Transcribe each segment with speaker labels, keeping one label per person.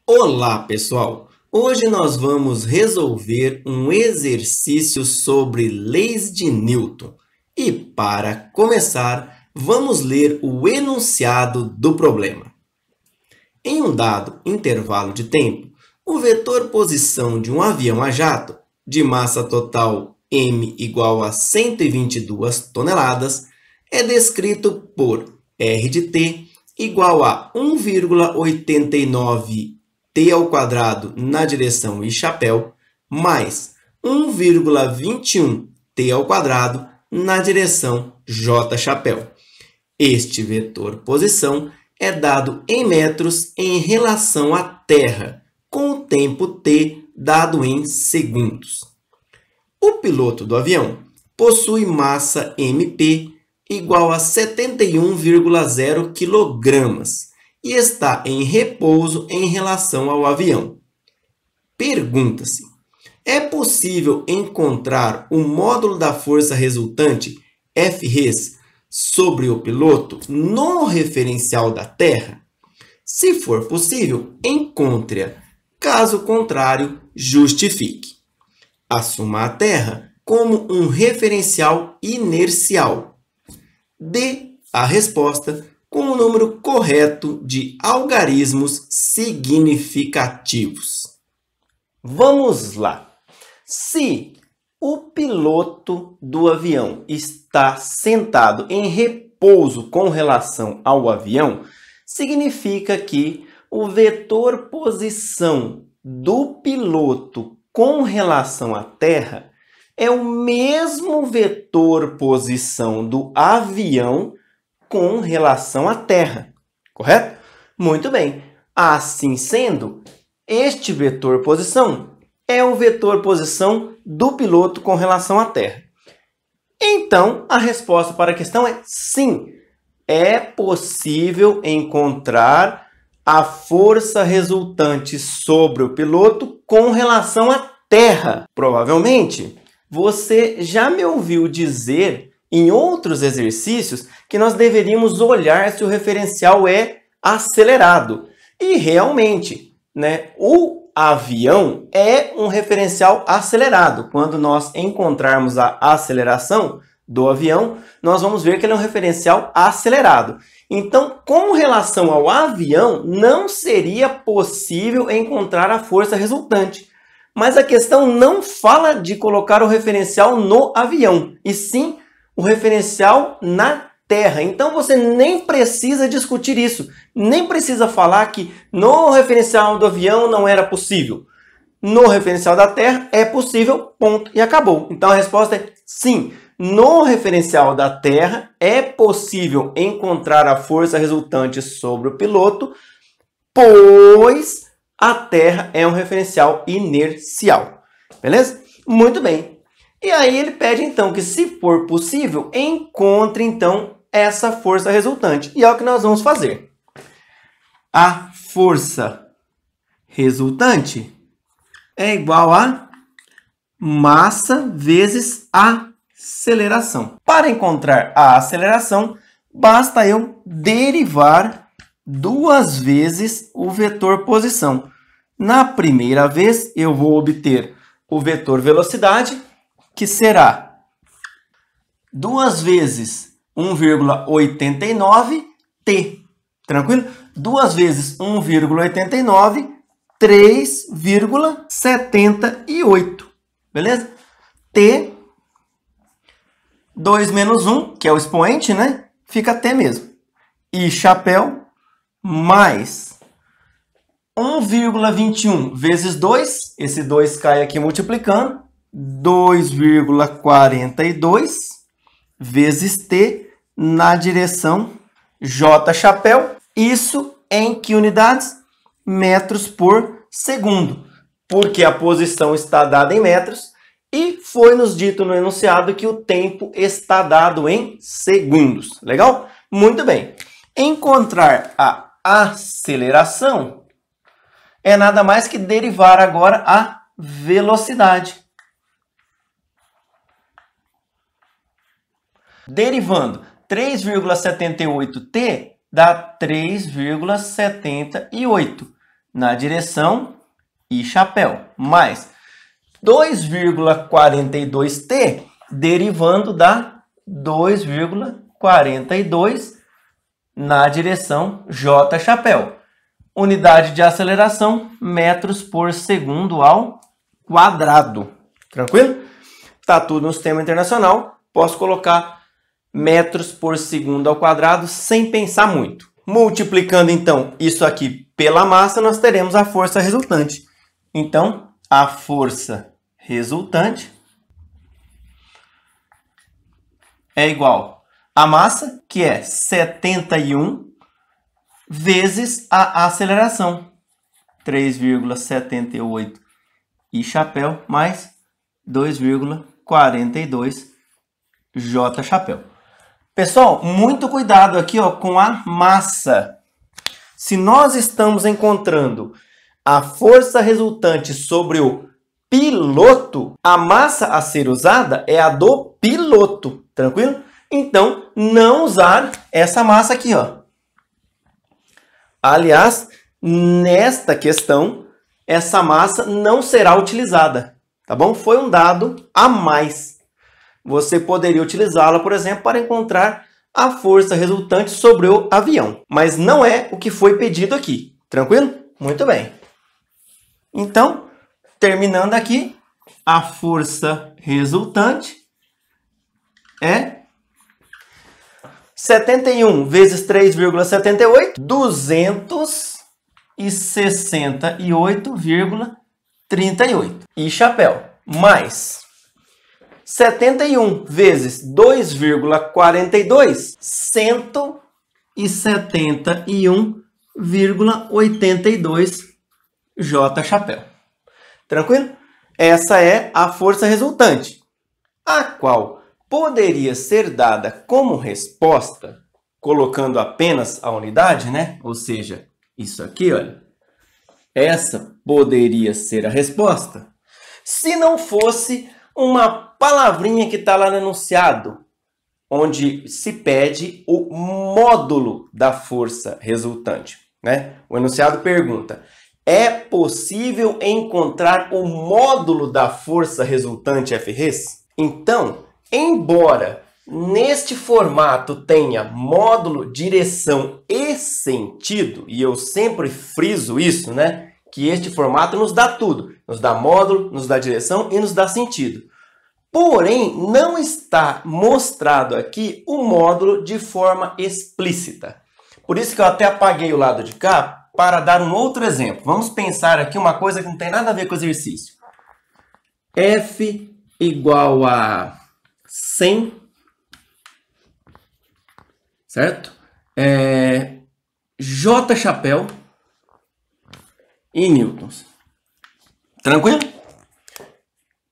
Speaker 1: Olá, pessoal! Hoje nós vamos resolver um exercício sobre leis de Newton. E para começar, vamos ler o enunciado do problema. Em um dado intervalo de tempo, o vetor posição de um avião a jato de massa total m igual a 122 toneladas é descrito por r de t igual a 1,89 t ao quadrado na direção I chapéu, mais 1,21 t ao quadrado na direção J chapéu. Este vetor posição é dado em metros em relação à Terra, com o tempo t dado em segundos. O piloto do avião possui massa mp igual a 71,0 kg e está em repouso em relação ao avião. Pergunta-se: é possível encontrar o módulo da força resultante, Fres, sobre o piloto no referencial da Terra? Se for possível, encontre-a. Caso contrário, justifique. Assuma a Terra como um referencial inercial. Dê a resposta com o número correto de algarismos significativos. Vamos lá! Se o piloto do avião está sentado em repouso com relação ao avião, significa que o vetor posição do piloto com relação à Terra é o mesmo vetor posição do avião com relação à Terra, correto? Muito bem. Assim sendo, este vetor posição é o vetor posição do piloto com relação à Terra. Então, a resposta para a questão é sim. É possível encontrar a força resultante sobre o piloto com relação à Terra. Provavelmente, você já me ouviu dizer em outros exercícios que nós deveríamos olhar se o referencial é acelerado. E realmente, o avião é um referencial acelerado. Quando nós encontrarmos a aceleração do avião, nós vamos ver que ele é um referencial acelerado. Então, com relação ao avião, não seria possível encontrar a força resultante. Mas a questão não fala de colocar o referencial no avião, e sim o referencial na Terra. Então, você nem precisa discutir isso. Nem precisa falar que no referencial do avião não era possível. No referencial da Terra é possível, ponto, e acabou. Então, a resposta é sim. No referencial da Terra é possível encontrar a força resultante sobre o piloto, pois a Terra é um referencial inercial. Beleza? Muito bem. E aí ele pede, então, que se for possível, encontre, então, essa força resultante. E é o que nós vamos fazer. A força resultante é igual a massa vezes aceleração. Para encontrar a aceleração, basta eu derivar duas vezes o vetor posição. Na primeira vez, eu vou obter o vetor velocidade, que será 2 vezes 1,89 t. Tranquilo? 2 vezes 1,89, 3,78. Beleza? T, 2 menos 1, que é o expoente, fica T mesmo. I chapéu mais 1,21 vezes 2, esse 2 cai aqui multiplicando, 2,42 vezes t na direção J chapéu. Isso em que unidades? Metros por segundo, porque a posição está dada em metros e foi nos dito no enunciado que o tempo está dado em segundos. Legal? Muito bem. Encontrar a aceleração é nada mais que derivar agora a velocidade. Derivando 3,78t dá 3,78 na direção e chapéu, mais 2,42t derivando da 2,42 na direção J chapéu. Unidade de aceleração, metros por segundo ao quadrado. Tranquilo? Tá tudo no sistema internacional. Posso colocar metros por segundo ao quadrado sem pensar muito. Multiplicando, então, isso aqui pela massa, nós teremos a força resultante. Então, a força resultante é igual a massa, que é 71, vezes a aceleração, 3,78 e chapéu, mais 2,42 J chapéu. Pessoal, muito cuidado aqui, ó, com a massa. Se nós estamos encontrando a força resultante sobre o piloto, a massa a ser usada é a do piloto, tranquilo? Então, não usar essa massa aqui, ó. Aliás, nesta questão, essa massa não será utilizada, tá bom? Foi um dado a mais. Você poderia utilizá-la, por exemplo, para encontrar a força resultante sobre o avião. Mas não é o que foi pedido aqui. Tranquilo? Muito bem. Então, terminando aqui, a força resultante é 71 vezes 3,78, 268,38. E chapéu, mais 71 vezes 2,42, 171,82 J chapéu. Tranquilo? Essa é a força resultante, a qual poderia ser dada como resposta, colocando apenas a unidade, né? Ou seja, isso aqui, olha. Essa poderia ser a resposta, se não fosse uma palavrinha que está lá no enunciado, onde se pede o módulo da força resultante, né? O enunciado pergunta: é possível encontrar o módulo da força resultante F-res? Então, embora neste formato tenha módulo, direção e sentido, e eu sempre friso isso, né? Que este formato nos dá tudo. Nos dá módulo, nos dá direção e nos dá sentido. Porém, não está mostrado aqui o módulo de forma explícita. Por isso que eu até apaguei o lado de cá para dar um outro exemplo. Vamos pensar aqui uma coisa que não tem nada a ver com o exercício. F igual a 100, certo? J chapéu e newtons. Tranquilo?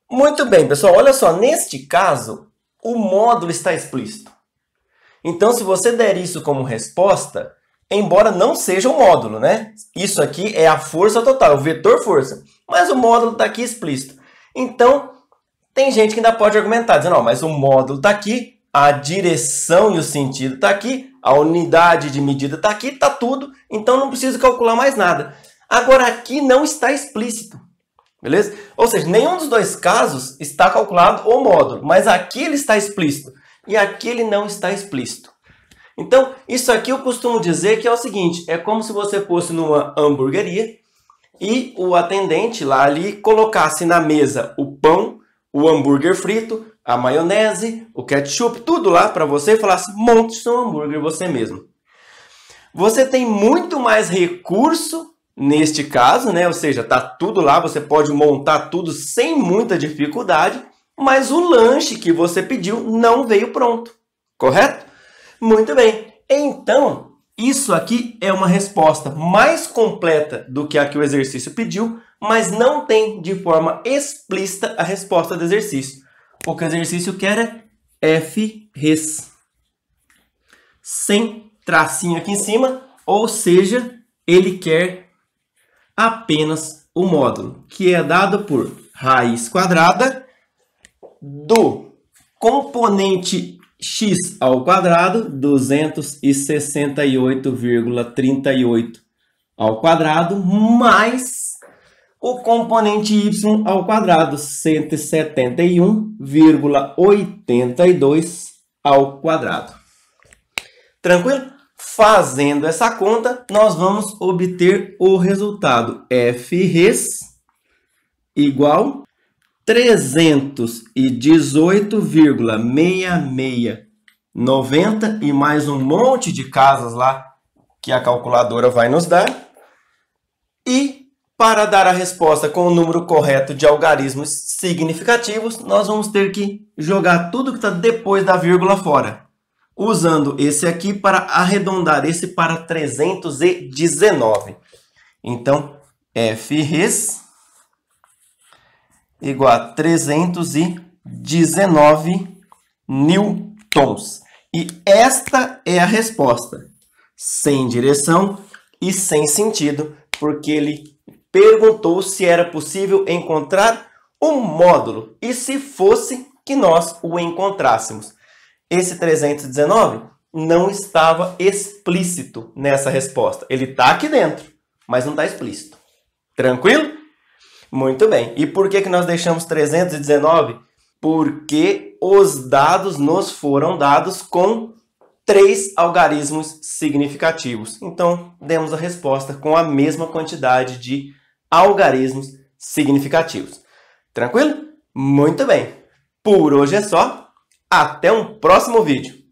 Speaker 1: Muito bem, pessoal. Olha só, neste caso, o módulo está explícito. Então, se você der isso como resposta, embora não seja o módulo, né? Isso aqui é a força total, o vetor força. Mas o módulo está aqui explícito. Então, tem gente que ainda pode argumentar, dizendo, não, mas o módulo está aqui, a direção e o sentido está aqui, a unidade de medida está aqui, está tudo, então não preciso calcular mais nada. Agora, aqui não está explícito, beleza? Ou seja, nenhum dos dois casos está calculado o módulo, mas aqui ele está explícito e aqui ele não está explícito. Então, isso aqui eu costumo dizer que é o seguinte, é como se você fosse numa hamburgueria e o atendente lá ali colocasse na mesa o pão, o hambúrguer frito, a maionese, o ketchup, tudo lá para você e falasse, monte seu hambúrguer você mesmo. Você tem muito mais recurso neste caso, né? Ou seja, tá tudo lá, você pode montar tudo sem muita dificuldade, mas o lanche que você pediu não veio pronto, correto? Muito bem. Então, isso aqui é uma resposta mais completa do que a que o exercício pediu, mas não tem de forma explícita a resposta do exercício. O que o exercício quer é F-res. Sem tracinho aqui em cima, ou seja, ele quer apenas o módulo, que é dado por raiz quadrada do componente x ao quadrado, 268,38 ao quadrado mais o componente y ao quadrado, 171,82 ao quadrado. Tranquilo? Fazendo essa conta, nós vamos obter o resultado f-res igual 318,6690 e mais um monte de casas lá que a calculadora vai nos dar. E para dar a resposta com o número correto de algarismos significativos, nós vamos ter que jogar tudo que está depois da vírgula fora, usando esse aqui para arredondar esse para 319. Então, f-res igual a 319 newtons. E esta é a resposta, sem direção e sem sentido, porque ele perguntou se era possível encontrar um módulo e se fosse que nós o encontrássemos. Esse 319 não estava explícito nessa resposta. Ele está aqui dentro, mas não está explícito. Tranquilo? Muito bem. E por que nós deixamos 319? Porque os dados nos foram dados com 3 algarismos significativos. Então, demos a resposta com a mesma quantidade de algarismos significativos. Tranquilo? Muito bem. Por hoje é só. Até um próximo vídeo.